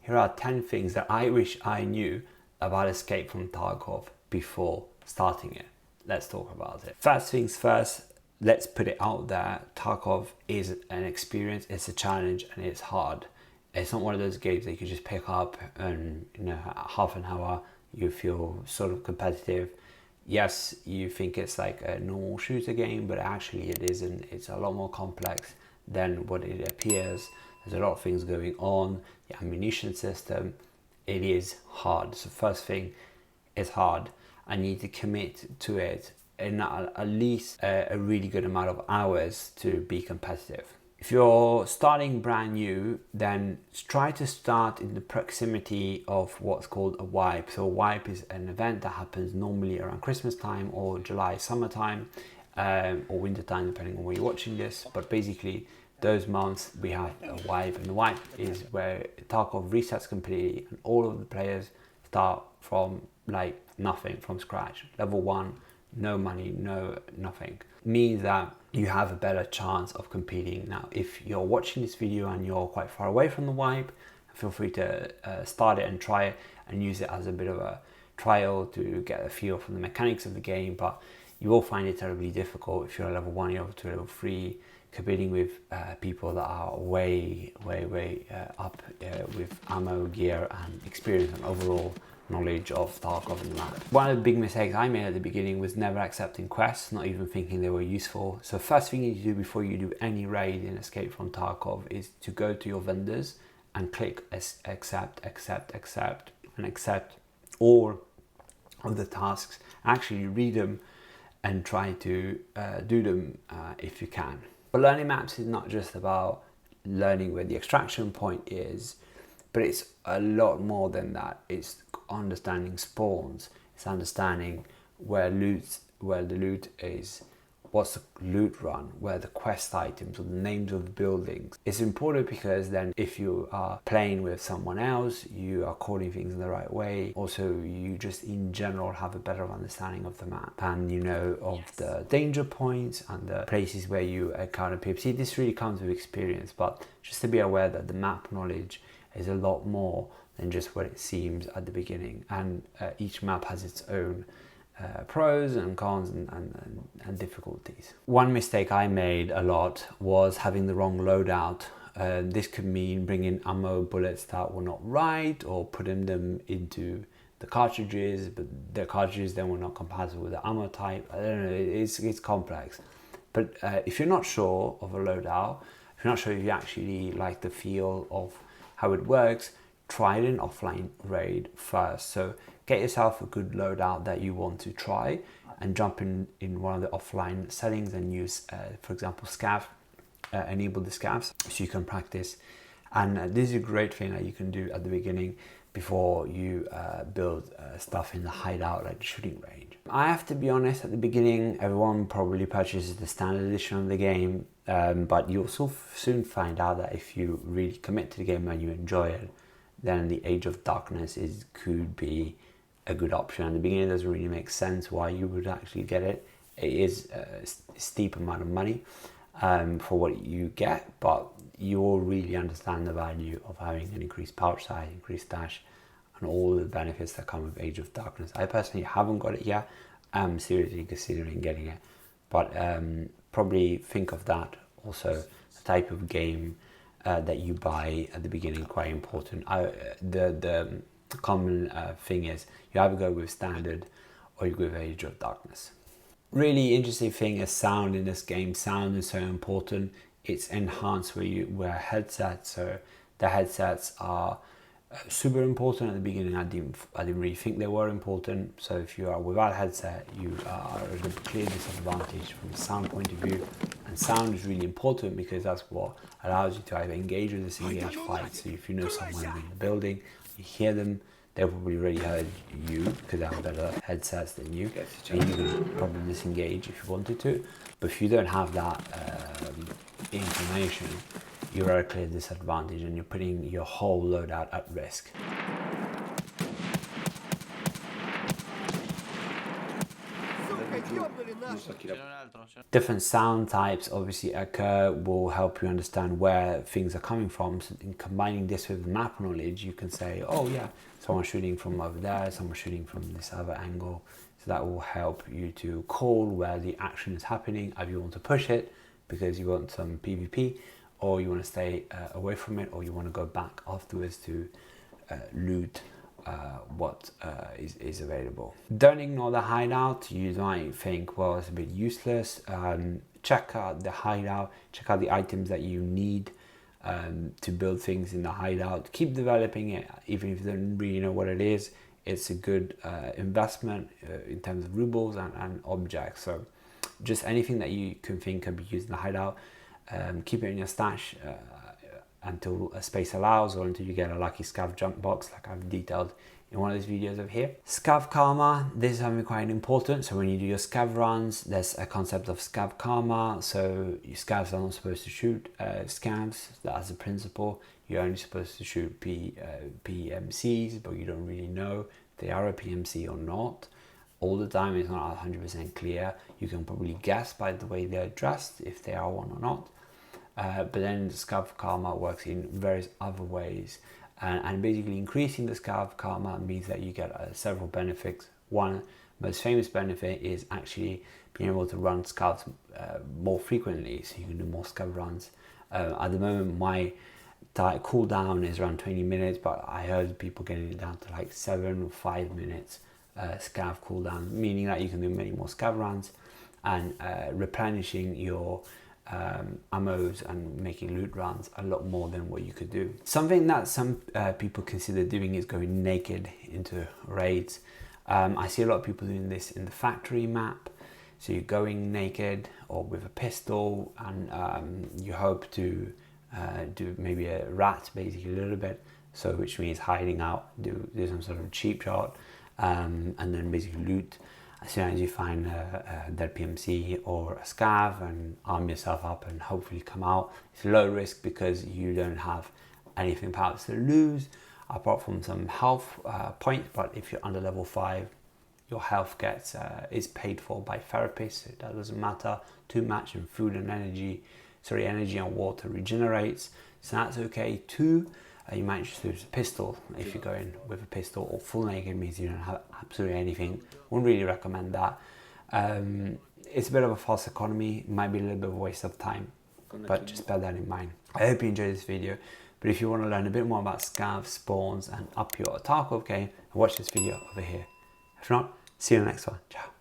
here are 10 things that I wish I knew about Escape from Tarkov before starting it. Let's talk about it. First things first, let's put it out there. Tarkov is an experience, it's a challenge, and it's hard. It's not one of those games that you can just pick up and, you know, half an hour you feel sort of competitive. Yes, you think it's like a normal shooter game, but actually it isn't. It's a lot more complex than what it appears. There's a lot of things going on. The ammunition system, it is hard. So first thing, it's hard. I need to commit to it in at least a really good amount of hours to be competitive. If you're starting brand new, then try to start in the proximity of what's called a wipe. So a wipe is an event that happens normally around Christmas time or July, summertime, or winter time, depending on where you're watching this. But basically, those months we have a wipe, and the wipe is where Tarkov resets completely and all of the players start from like nothing, from scratch. Level 1, no money, nothing. Means that you have a better chance of competing. Now, if you're watching this video and you're quite far away from the wipe, feel free to start it and try it and use it as a bit of a trial to get a feel for the mechanics of the game, but you will find it terribly difficult if you're a level 1, level 2, level 3, competing with people that are way up with ammo, gear and experience and overall knowledge of Tarkov and the map. One of the big mistakes I made at the beginning was never accepting quests, not even thinking they were useful. So first thing you need to do before you do any raid in Escape from Tarkov is to go to your vendors and click accept, and accept all of the tasks. Actually read them and try to do them if you can. But learning maps is not just about learning where the extraction point is, but it's a lot more than that. It's understanding spawns, it's understanding where the loot is, what's the loot run, where the quest items or the names of the buildings. It's important because then if you are playing with someone else, you are calling things in the right way. Also, you just in general have a better understanding of the map and you know of the danger points and the places where you encounter people. See, this really comes with experience, but just to be aware that the map knowledge is a lot more than just what it seems at the beginning, and each map has its own pros and cons and difficulties. One mistake I made a lot was having the wrong loadout. This could mean bringing ammo, bullets that were not right, or putting them into the cartridges, but the cartridges then were not compatible with the ammo type. I don't know, it's complex. But if you're not sure of a loadout, if you're not sure if you actually like the feel of how it works, try an offline raid first. So get yourself a good loadout that you want to try and jump in one of the offline settings and use, for example, Scav, enable the Scavs so you can practice. And this is a great thing that you can do at the beginning before you build stuff in the hideout, like the shooting range. I have to be honest, at the beginning, everyone probably purchases the standard edition of the game, but you'll soon find out that if you really commit to the game and you enjoy it, then the Age of Darkness could be a good option. At the beginning, it doesn't really make sense why you would actually get it. It is a steep amount of money for what you get, but you will really understand the value of having an increased pouch size, increased stash, and all the benefits that come with Age of Darkness. I personally haven't got it yet. I'm seriously considering getting it, but probably think of that also, the type of game that you buy at the beginning, quite important. The common thing is you either go with standard or you go with Age of Darkness. Really interesting thing is sound in this game. Sound is so important. It's enhanced where headsets. So the headsets are super important at the beginning. I didn't really think they were important. So if you are without a headset, you are at a clear disadvantage from a sound point of view. And sound is really important because that's what allows you to either engage or disengage fights. So if you know someone in the building, you hear them, they've probably already heard you because they have better headsets than you. And you can probably disengage if you wanted to. But if you don't have that information, you're at a clear disadvantage and you're putting your whole loadout at risk. Different sound types obviously occur, will help you understand where things are coming from. So in combining this with map knowledge, you can say, oh yeah, someone's shooting from over there, someone's shooting from this other angle. So that will help you to call where the action is happening, if you want to push it because you want some PvP, or you want to stay away from it, or you want to go back afterwards to loot what is available. Don't ignore the hideout. You might think, well, it's a bit useless. Check out the hideout, check out the items that you need to build things in the hideout. Keep developing it, even if you don't really know what it is. It's a good investment in terms of rubles and objects. So just anything that you can think can be used in the hideout, keep it in your stash until a space allows, or until you get a lucky scav jump box like I've detailed in one of these videos over here. Scav Karma, this is something quite important. So when you do your scav runs, there's a concept of Scav Karma. So your scavs are not supposed to shoot scavs. That's the principle. You're only supposed to shoot PMCs, but you don't really know if they are a PMC or not. All the time it's not 100% clear. You can probably guess by the way they're dressed if they are one or not. But then the Scav Karma works in various other ways, and basically increasing the Scav Karma means that you get several benefits. One most famous benefit is actually being able to run scavs more frequently, so you can do more scav runs. At the moment my cooldown is around 20 minutes, but I heard people getting it down to like 7 or 5 minutes scav cooldown, meaning that you can do many more scav runs and replenishing your ammos and making loot runs a lot more than what you could do. Something that some people consider doing is going naked into raids. I see a lot of people doing this in the factory map. So you're going naked or with a pistol, and you hope to do maybe a rat basically a little bit, so which means hiding out, do some sort of cheap shot, and then basically loot as soon as you find a dead PMC or a scav, and arm yourself up and hopefully come out. It's low risk because you don't have anything perhaps to lose apart from some health points, but if you're under level 5, your health gets is paid for by therapists, so that doesn't matter too much, and food and energy and water regenerates, so that's okay too. You might just use a pistol if you go in with a pistol, or full naked means you don't have absolutely anything. Wouldn't really recommend that. It's a bit of a false economy, might be a little bit of a waste of time, but just bear that in mind. I hope you enjoyed this video, but if you want to learn a bit more about scavs, spawns, and up your Tarkov game, watch this video over here. If not, see you in the next one. Ciao.